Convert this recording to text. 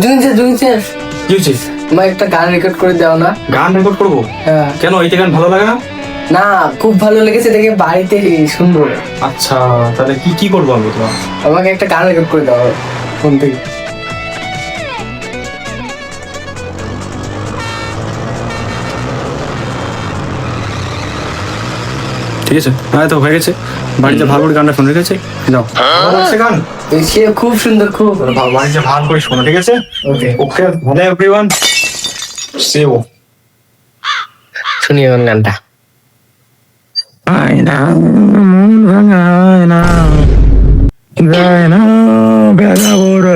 জুনিছে কি হয়েছে? তোমার একটা গান রেকর্ড করে দাও না। গান রেকর্ড করবো? হ্যাঁ। কেন, এইটা গান ভালো লাগে না? না, খুব ভালো লেগেছে দেখে বাড়িতে শুনবো। আচ্ছা, তাহলে কি কি করবো আমি তোমার? আমাকে একটা গান রেকর্ড করে দাও ফোন থেকে। ঠিক আছে, হ্যাঁ তো হয়ে গেছে। বাড়িতে ভালো করে গানটা শুনে রেখেছে, যাও। গান সে খুব সুন্দর, খুব বাড়িতে ভালো করে শোনো, ঠিক আছে? ওকে। ওকে, হ্যালো এভরিওয়ান, সেও শুনি এখন গানটা। আয়না মন ভাঙা আয়না, যায় না বেলা বড়